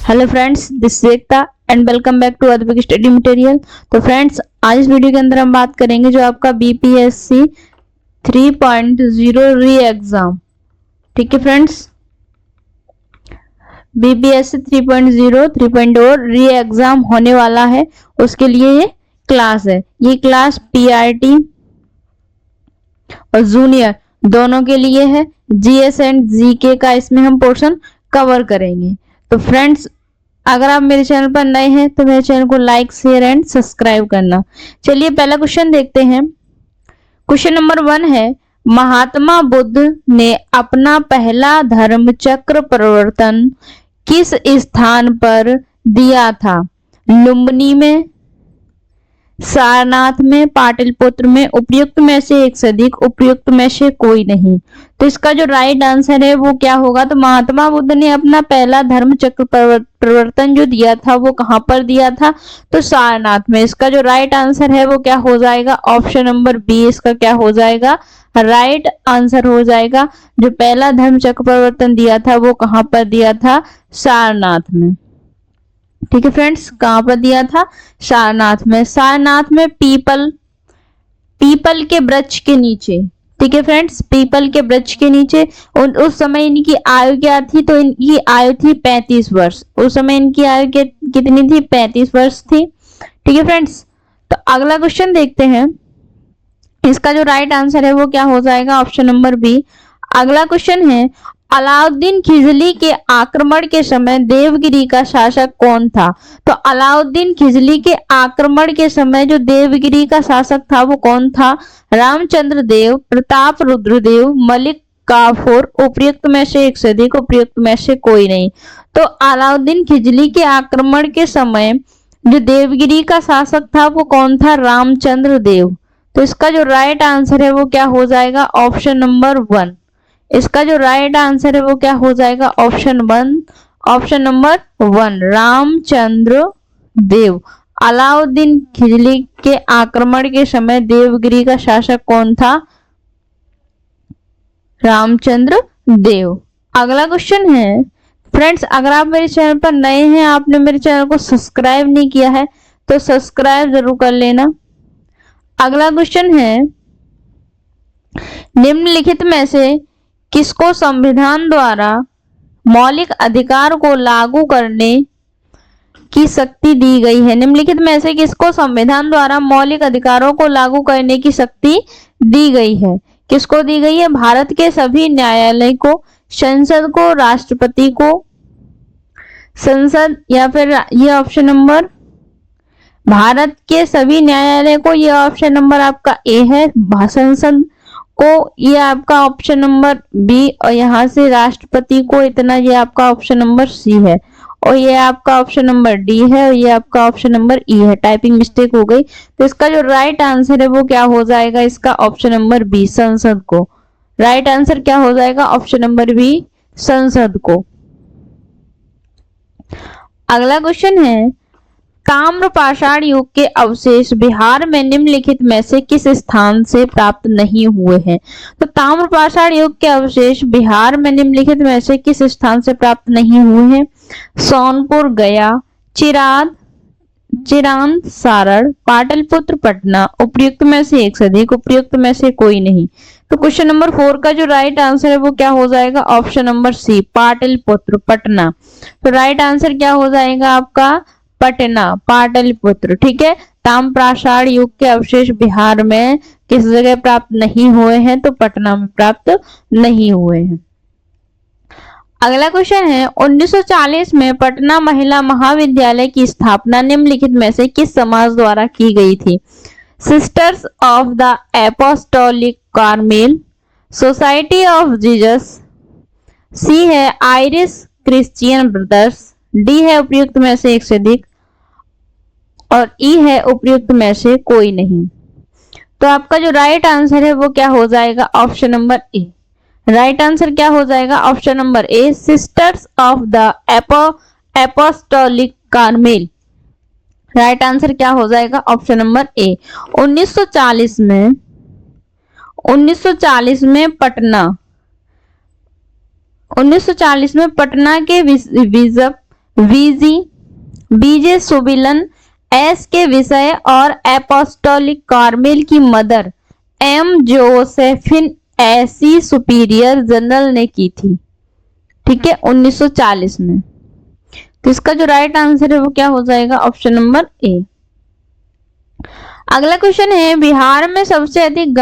Hello friends, this is Ekta and welcome back to other study material. तो friends, आज इस video के अंदर हम बात करेंगे जो आपका बीपीएससी 3.0 री एग्जाम। ठीक है फ्रेंड्स, बीपीएससी 3.0 री एग्जाम होने वाला है, उसके लिए ये क्लास है। ये क्लास पीआरटी और जूनियर दोनों के लिए है। जीएस एंड जीके का इसमें हम पोर्शन कवर करेंगे। तो फ्रेंड्स, अगर आप मेरे चैनल पर नए हैं तो मेरे चैनल को लाइक, शेयर एंड सब्सक्राइब करना। चलिए पहला क्वेश्चन देखते हैं। क्वेश्चन नंबर 1 है, महात्मा बुद्ध ने अपना पहला धर्म चक्र परिवर्तन किस स्थान पर दिया था? लुम्बिनी में, सारनाथ में, पाटलिपुत्र में, उपयुक्त में से एक से अधिक, उपयुक्त में से कोई नहीं। तो इसका जो राइट आंसर है वो क्या होगा? तो महात्मा बुद्ध ने अपना पहला धर्म चक्र परिवर्तन जो दिया था वो कहां पर दिया था? तो सारनाथ में। इसका जो राइट आंसर है वो क्या हो जाएगा? ऑप्शन नंबर बी इसका क्या हो जाएगा? राइट आंसर हो जाएगा। जो पहला धर्म चक्र परिवर्तन दिया था वो कहां पर दिया था? सारनाथ में। ठीक है फ्रेंड्स, कहां पर दिया था? सारनाथ में। सारनाथ में पीपल के वृक्ष के नीचे। ठीक है फ्रेंड्स, पीपल के वृक्ष के नीचे। उस समय इनकी आयु क्या थी? तो इनकी आयु थी 35 वर्ष। उस समय इनकी आयु कितनी थी? 35 वर्ष थी। ठीक है फ्रेंड्स, तो अगला क्वेश्चन देखते हैं। इसका जो राइट आंसर है वो क्या हो जाएगा? Option number B. अगला क्वेश्चन है, अलाउद्दीन खिलजी के आक्रमण के समय देवगिरी का शासक कौन था? तो अलाउद्दीन खिलजी के आक्रमण के समय जो देवगिरी का शासक था वो कौन था? रामचंद्र देव, प्रताप रुद्र देव, मलिक काफूर, उपयुक्त में से एक से अधिक, उपयुक्त में से कोई नहीं। तो अलाउद्दीन खिलजी के आक्रमण के समय जो देवगिरी का शासक था वो कौन था? रामचंद्र देव। तो इसका जो राइट आंसर है वो क्या हो जाएगा? Option number 1। इसका जो राइट आंसर है वो क्या हो जाएगा? ऑप्शन नंबर 1, रामचंद्र देव। अलाउद्दीन खिलजी के आक्रमण के समय देवगिरी का शासक कौन था? रामचंद्र देव। अगला क्वेश्चन है फ्रेंड्स, अगर आप मेरे चैनल पर नए हैं, आपने मेरे चैनल को सब्सक्राइब नहीं किया है तो सब्सक्राइब जरूर कर लेना। अगला क्वेश्चन है, निम्नलिखित में से किसको संविधान द्वारा मौलिक अधिकार को लागू करने की शक्ति दी गई है? निम्नलिखित में से किसको संविधान द्वारा मौलिक अधिकारों को लागू करने की शक्ति दी गई है? किसको दी गई है? भारत के सभी न्यायालय को, संसद को, राष्ट्रपति को। संसद या फिर ये ऑप्शन नंबर भारत के सभी न्यायालय को, ये ऑप्शन नंबर आपका ए है। संसद को ये आपका ऑप्शन नंबर बी, और यहाँ से राष्ट्रपति को इतना ये आपका ऑप्शन नंबर सी है, और ये आपका ऑप्शन नंबर डी है, और ये आपका ऑप्शन नंबर ई है। टाइपिंग मिस्टेक हो गई। तो इसका जो राइट आंसर है वो क्या हो जाएगा? इसका ऑप्शन नंबर बी, संसद को। राइट आंसर क्या हो जाएगा? ऑप्शन नंबर बी, संसद को। अगला क्वेश्चन है, ताम्रपाषाण युग के अवशेष बिहार में निम्नलिखित में से किस स्थान से प्राप्त नहीं हुए हैं? तो ताम्रपाषाण युग के अवशेष बिहार में निम्नलिखित में से किस स्थान से प्राप्त नहीं हुए हैं? सोनपुर, गया, चिरांद, सारण, पाटलिपुत्र, पटना। उपयुक्त में से एक से अधिक, उपयुक्त में से कोई नहीं। तो क्वेश्चन नंबर 4 का जो राइट आंसर है वो क्या हो जाएगा? Option number C, Pataliputra, Patna. तो राइट आंसर क्या हो जाएगा आपका? पटना, पाटलिपुत्र। ठीक है, ताम्रपाषाण युग के अवशेष बिहार में किस जगह प्राप्त नहीं हुए हैं? तो पटना में प्राप्त नहीं हुए हैं। अगला क्वेश्चन है, 1940 में पटना महिला महाविद्यालय की स्थापना निम्नलिखित में से किस समाज द्वारा की गई थी? Sisters of the apostolic Carmel, society of Jesus, C है आयरिश क्रिश्चियन ब्रदर्स, डी है उपयुक्त में से एक से अधिक, और ई है उपयुक्त में से कोई नहीं। तो आपका जो राइट आंसर है वो क्या हो जाएगा? ऑप्शन नंबर ए। राइट आंसर क्या हो जाएगा? Option number A, sisters of the apostolic Carmel. Right answer क्या हो जाएगा? ऑप्शन नंबर ए। 1940 में पटना 1940 में पटना के बिशप वीजी, बीजे सुबिलन, एस के विषय और एपोस्टोलिक कार्मेल की मदर एम जोसेफिन ऐसी सुपीरियर जनरल ने की थी। ठीक है, 1940 में। तो इसका जो राइट आंसर है वो क्या हो जाएगा? ऑप्शन नंबर ए। अगला क्वेश्चन है, बिहार में सबसे अधिक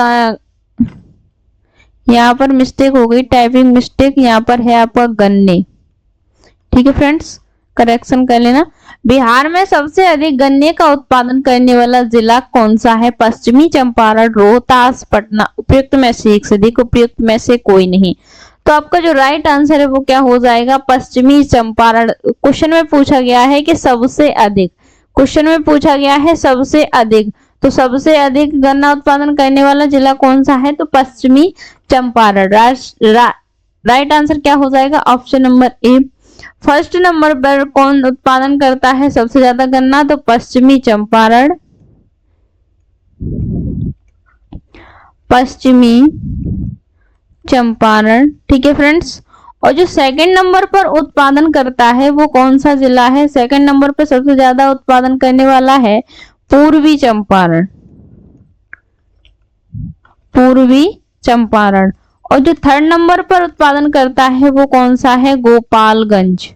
यहाँ पर मिस्टेक हो गई, टाइपिंग मिस्टेक, यहाँ पर है आपका गन्ने। ठीक है फ्रेंड्स, करेक्शन कर लेना। बिहार में सबसे अधिक गन्ने का उत्पादन करने वाला जिला कौन सा है? पश्चिमी चंपारण, रोहतास, पटना। उपयुक्त में से एक से अधिक, उपयुक्त में से कोई नहीं। तो आपका जो राइट आंसर है वो क्या हो जाएगा? पश्चिमी चंपारण। क्वेश्चन में पूछा गया है कि सबसे अधिक, क्वेश्चन में पूछा गया है सबसे अधिक, तो सबसे अधिक गन्ना उत्पादन करने वाला जिला कौन सा है? तो पश्चिमी चंपारण। राइट आंसर क्या हो जाएगा? ऑप्शन नंबर ए। फर्स्ट नंबर पर कौन उत्पादन करता है सबसे ज्यादा गन्ना? तो पश्चिमी चंपारण, पश्चिमी चंपारण। ठीक है फ्रेंड्स, और जो सेकंड नंबर पर उत्पादन करता है वो कौन सा जिला है? सेकंड नंबर पर सबसे ज्यादा उत्पादन करने वाला है पूर्वी चंपारण, पूर्वी चंपारण। और जो थर्ड नंबर पर उत्पादन करता है वो कौन सा है? गोपालगंज।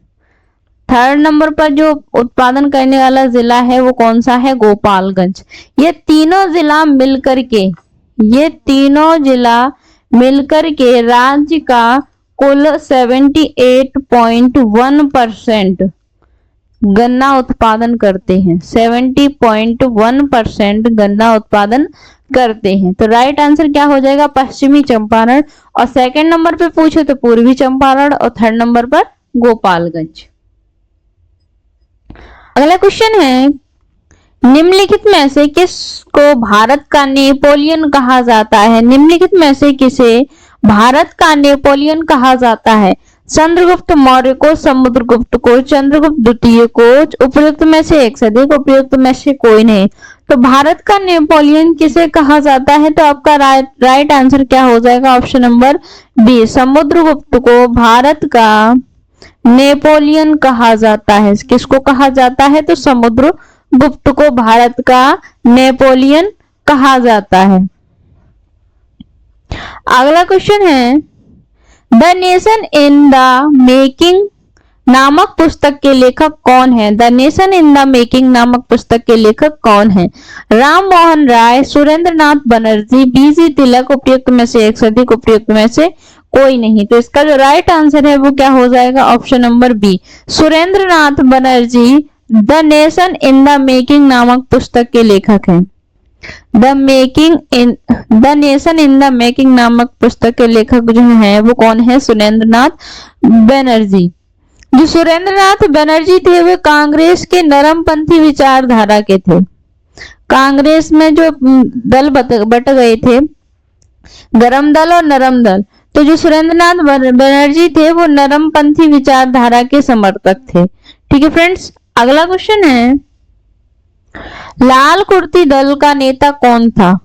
थर्ड नंबर पर जो उत्पादन करने वाला जिला है वो कौन सा है? गोपालगंज। ये तीनों जिला मिलकर के, ये तीनों जिला मिलकर के राज्य का कुल 78.1% गन्ना उत्पादन करते हैं। 70.1% गन्ना उत्पादन करते हैं। तो राइट आंसर क्या हो जाएगा? पश्चिमी चंपारण। और सेकंड नंबर पे पूछे तो पूर्वी चंपारण, और थर्ड नंबर पर गोपालगंज। अगला क्वेश्चन है, निम्नलिखित में से किसको भारत का नेपोलियन कहा जाता है? निम्नलिखित में से किसे भारत का नेपोलियन कहा जाता है? चंद्रगुप्त मौर्य को, समुद्रगुप्त को, चंद्रगुप्त द्वितीय को। उपयुक्त में से एक से अधिक, उपयुक्त में से कोई नहीं। तो भारत का नेपोलियन किसे कहा जाता है? तो आपका राइट आंसर क्या हो जाएगा? ऑप्शन नंबर बी, समुद्रगुप्त को भारत का नेपोलियन कहा जाता है। किसको कहा जाता है? तो समुद्रगुप्त को भारत का नेपोलियन कहा जाता है। अगला क्वेश्चन है, the nation in the making नामक पुस्तक के लेखक कौन है? The nation in the making नामक पुस्तक के लेखक कौन है? राम मोहन राय, सुरेंद्र नाथ बनर्जी, बीजी तिलक। उपयुक्त में से एक से अधिक, उपयुक्त में से कोई नहीं। तो इसका जो राइट आंसर है वो क्या हो जाएगा? Option number B, Surendra Nath Banerjee the nation in the making नामक पुस्तक के लेखक हैं। The nation in the making नामक पुस्तक के लेखक जो है वो कौन है? सुरेंद्र नाथ बनर्जी। जो सुरेंद्र नाथ बनर्जी थे वे कांग्रेस के नरमपंथी विचारधारा के थे। कांग्रेस में जो दल बट गए थे, गरम दल और नरम दल, तो जो सुरेंद्र नाथ बनर्जी थे वो नरमपंथी विचारधारा के समर्थक थे। ठीक है फ्रेंड्स, अगला क्वेश्चन है, लाल कुर्ती दल का नेता कौन था?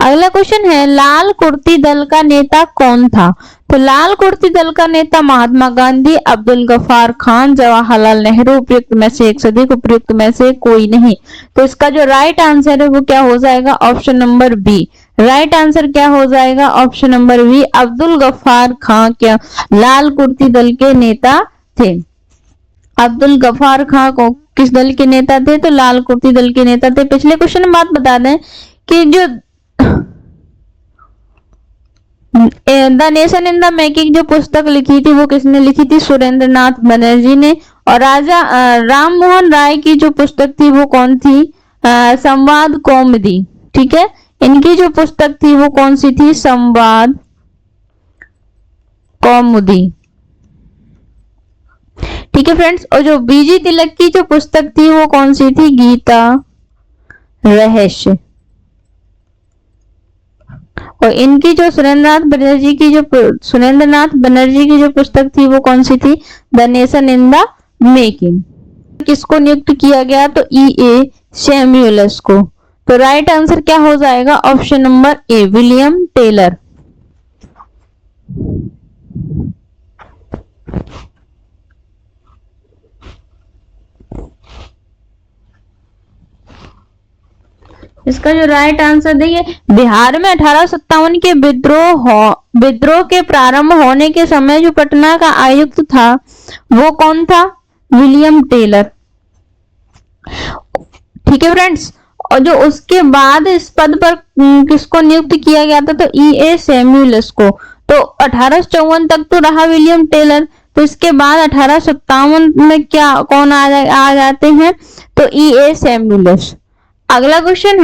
अगला क्वेश्चन है, लाल कुर्ती दल का नेता कौन था? तो लाल कुर्ती दल का नेता महात्मा गांधी, अब्दुल गफ्फार खान, जवाहरलाल नेहरू। उपयुक्त में से एक से अधिक, उपयुक्त में से कोई नहीं। तो इसका जो राइट आंसर है वो क्या हो जाएगा? Option number B. Right answer क्या हो जाएगा? Option number B, Abdul Gaffar Khan क्या लाल कुर्ती दल के नेता थे। अब्दुल गफ्फार खान को किस दल के नेता थे? तो लाल कुर्ती दल के नेता थे। पिछले क्वेश्चन में बात बता दें कि जो the nation in the making जो पुस्तक लिखी थी वो किसने लिखी थी? सुरेंद्र नाथ बनर्जी ने। और राजा राम मोहन राय की जो पुस्तक थी वो कौन थी? संवाद कौमुदी। ठीक है, इनकी जो पुस्तक थी वो कौन सी थी? संवाद कौमुदी। ठीक है फ्रेंड्स, और जो बीजी तिलक की जो पुस्तक थी वो कौन सी थी? गीता रहस्य। और इनकी जो सुरेंद्र नाथ बनर्जी की जो पुस्तक थी वो कौन सी थी? The nation in the making. किसको नियुक्त किया गया? तो E.A. सैमुअल्स को। तो राइट आंसर क्या हो जाएगा? Option number A, William Taylor. इसका जो राइट आंसर देखिए, बिहार में 1857 के विद्रोह के प्रारंभ होने के समय जो पटना का आयुक्त था वो कौन था? William Taylor. ठीक है फ्रेंड्स, और जो उसके बाद इस पद पर किसको नियुक्त किया गया था? तो E.A. सैमुअल्स को। तो 1854 तक तो रहा विलियम टेलर, तो इसके बाद 1857 में क्या कौन आ जाते हैं? तो E.A. सैमुअल्स। अगला क्वेश्चन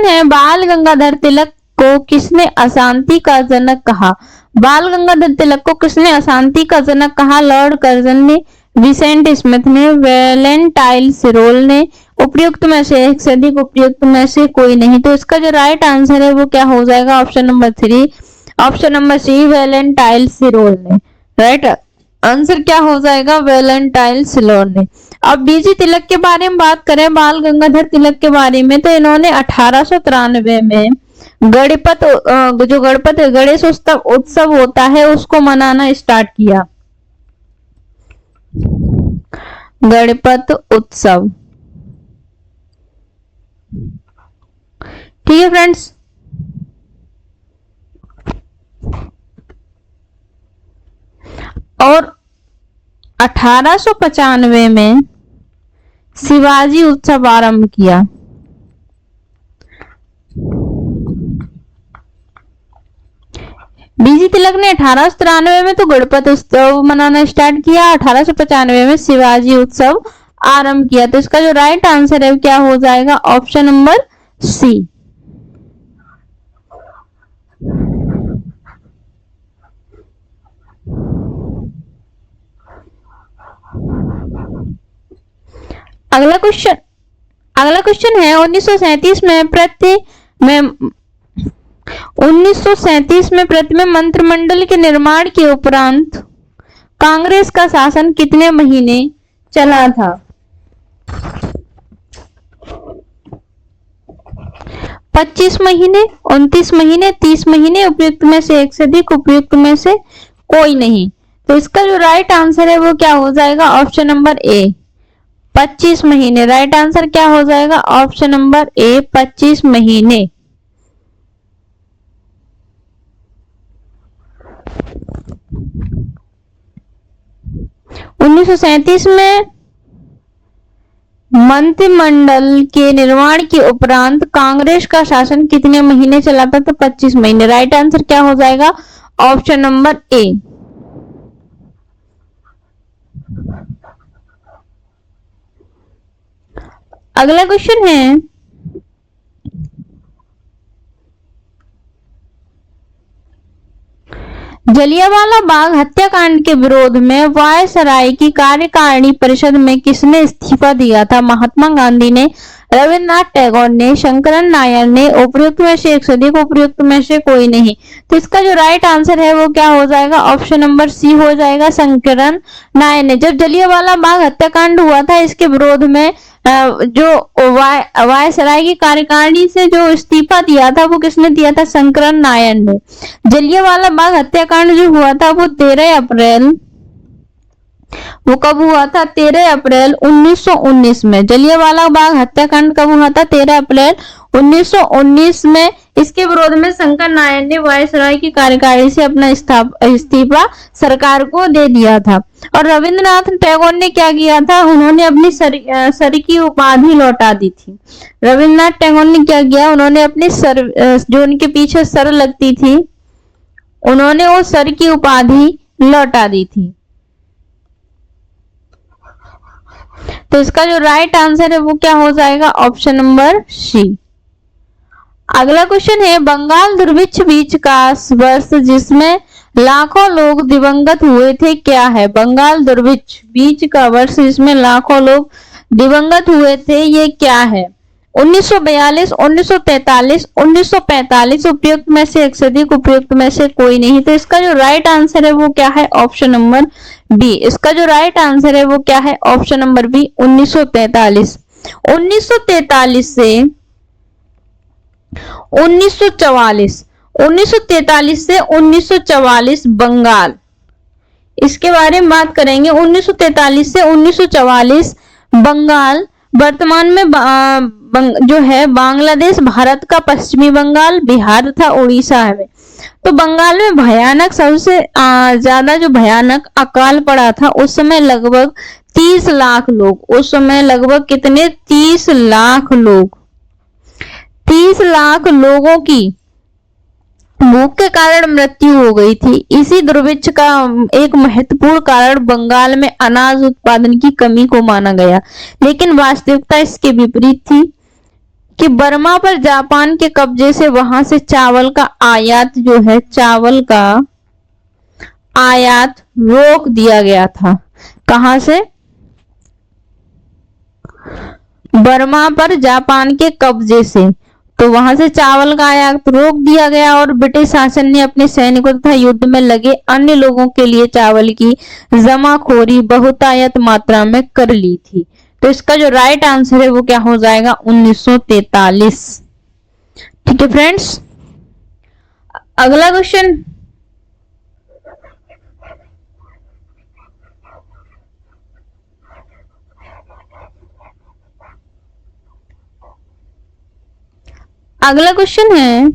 है बाल गंगाधर तिलक को किसने अशांति का जनक कहा? बाल गंगाधर तिलक को किसने अशांति का जनक कहा? लॉर्ड कर्जन ने, विसेंट स्मिथ ने, वैलेंटाइन सिरोल ने, उपयुक्त में से एक से अधिक, उपयुक्त में से कोई नहीं। तो इसका जो राइट आंसर है वो क्या हो जाएगा? Option number 3, option number C, Valentine Chirol ने। राइट आंसर क्या हो जाएगा? वैलेंटाइन सिरोल ने। अब बीजी तिलक के बारे में बात करें, बाल गंगाधर तिलक के बारे में, तो इन्होंने 1893 में गणपत गणेश उत्सव होता है उसको मनाना स्टार्ट किया। गणपत उत्सव। ठीक है फ्रेंड्स, और 1895 में शिवाजी उत्सव आरंभ किया। बीजी तिलक ने 1893 में तो गणपत उत्सव मनाना स्टार्ट किया, 1895 में शिवाजी उत्सव आरंभ किया। तो इसका जो राइट आंसर है क्या हो जाएगा? Option number C. अगला क्वेश्चन है 1937 में प्रतिमा मंत्रिमंडल के निर्माण के उपरांत कांग्रेस का शासन कितने महीने चला था? 25 महीने, 29 महीने, 30 महीने, उपयुक्त में से एक से अधिक, उपयुक्त में से कोई नहीं। तो इसका जो राइट आंसर है वो क्या हो जाएगा? ऑप्शन नंबर ए, 25 महीने। राइट आंसर क्या हो जाएगा? ऑप्शन नंबर ए, 25 महीने। उन्नीस सौ 1937 में मंत्रिमंडल के निर्माण के उपरांत कांग्रेस का शासन कितने महीने चला था? तो 25 महीने। राइट आंसर क्या हो जाएगा? ऑप्शन नंबर ए। अगला क्वेश्चन है जलियांवाला बाग हत्याकांड के विरोध में वायसराय की कार्यकारिणी परिषद में किसने इस्तीफा दिया था? महात्मा गांधी ने, रविन्द्रनाथ टैगोर ने, शंकरन नायर ने, उपयुक्त में से एक से अधिक, उपयुक्त में से कोई नहीं। तो इसका जो राइट आंसर है वो क्या हो जाएगा? ऑप्शन नंबर सी हो जाएगा, शंकरन नायर ने। जब जलियांवाला बाग हत्याकांड हुआ था इसके विरोध में जो वायसराय की कार्यकारिणी से जो इस्तीफा दिया था वो किसने दिया था? शंकरन नायर ने। जलियांवाला बाग हत्याकांड जो हुआ था वो 13 अप्रैल, वो कब हुआ था? 13 अप्रैल 1919 में। जलियांवाला बाग हत्याकांड कब हुआ था? 13 अप्रैल 1919 में। इसके विरोध में शंकर नायर ने वायसराय की कार्यकारिणी से अपना इस्तीफा सरकार को दे दिया था। और रविंद्रनाथ टैगोर ने क्या किया था? उन्होंने अपनी सर की उपाधि लौटा दी थी। रविंद्रनाथ टैगोर ने क्या किया? उन्होंने अपनी सर, जो उनके पीछे सर लगती थी, उन्होंने वो सर की उपाधि लौटा दी थी। तो इसका जो राइट आंसर है वो क्या हो जाएगा? Option number C. अगला क्वेश्चन है बंगाल दुर्भिक्ष बीज का वर्ष जिसमें लाखों लोग दिवंगत हुए थे क्या है? बंगाल दुर्भिक्ष बीज का वर्ष जिसमें लाखों लोग दिवंगत हुए थे ये क्या है? 1942, 1943, 1945 उपयुक्त में से एक से अधिक, उपयुक्त में से कोई नहीं। तो इसका जो राइट आंसर है वो क्या है? Option number B. इसका जो राइट आंसर है वो क्या है? Option number B 1943। 1943 से 1944, 1943 से 1944 बंगाल, इसके बारे में बात करेंगे। 1943 से 1944 बंगाल वर्तमान में जो है बांग्लादेश, भारत का पश्चिमी बंगाल, बिहार तथा उड़ीसा है। तो बंगाल में भयानक, सबसे ज्यादा जो भयानक अकाल पड़ा था उस समय लगभग 30 लाख लोग, उस समय लगभग कितने? 30 लाख लोग, 30 लाख लोगों की भूख के कारण मृत्यु हो गई थी। इसी दुर्भिक्ष का एक महत्वपूर्ण कारण बंगाल में अनाज उत्पादन की कमी को माना गया, लेकिन वास्तविकता इसके विपरीत थी कि बर्मा पर जापान के कब्जे से वहां से चावल का आयात जो है, चावल का आयात रोक दिया गया था। कहां से? बर्मा पर जापान के कब्जे से, तो वहां से चावल का आयात रोक दिया गया और ब्रिटिश शासन ने अपने सैनिकों तथा युद्ध में लगे अन्य लोगों के लिए चावल की जमाखोरी बहुतायत मात्रा में कर ली थी। तो इसका जो राइट आंसर है वो क्या हो जाएगा? 1943। ठीक है फ्रेंड्स, अगला क्वेश्चन। अगला क्वेश्चन है,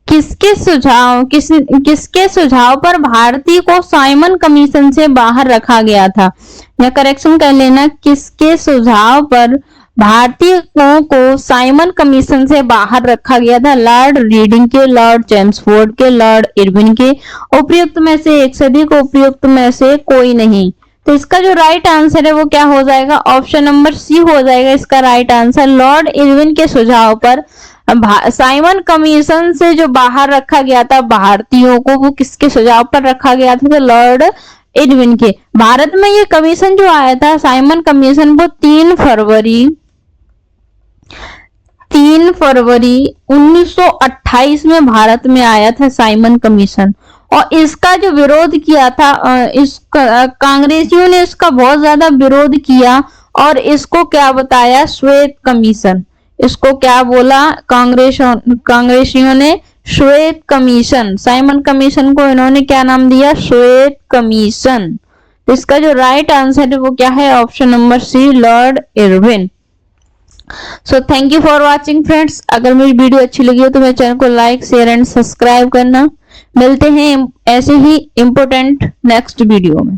किसके सुझाव पर भारतीय को साइमन कमीशन से बाहर रखा गया था? या करेक्शन कर लेना, किसके सुझाव पर भारतीयों को साइमन कमीशन से बाहर रखा गया था? लॉर्ड रीडिंग के, लॉर्ड चेम्सफोर्ड के, लॉर्ड इरविन के, उपयुक्त में से एक से अधिक, उपयुक्त में से कोई नहीं। तो इसका जो राइट आंसर है वो क्या हो जाएगा? ऑप्शन नंबर सी हो जाएगा इसका राइट आंसर। लॉर्ड इरविन के सुझाव पर साइमन कमीशन से जो बाहर रखा गया था भारतीयों को, वो किसके सुझाव पर रखा गया था? तो लॉर्ड इरविन के। भारत में ये कमीशन जो आया था, साइमन कमीशन, वो 3 फरवरी 1928 में भारत में आया था साइमन कमीशन। और इसका जो विरोध किया था, कांग्रेसियों ने इसका बहुत ज्यादा विरोध किया और इसको क्या बताया? श्वेत कमीशन। इसको क्या बोला कांग्रेसियों ने? श्वेत कमीशन। साइमन कमीशन को इन्होंने क्या नाम दिया? श्वेत कमीशन। इसका जो राइट आंसर है वो क्या है? Option number C, Lord Irwin. So thank you for watching friends. अगर मेरी वीडियो अच्छी लगी हो तो मेरे चैनल को लाइक, शेयर एंड सब्सक्राइब करना। मिलते हैं ऐसे ही इंपोर्टेंट नेक्स्ट वीडियो में।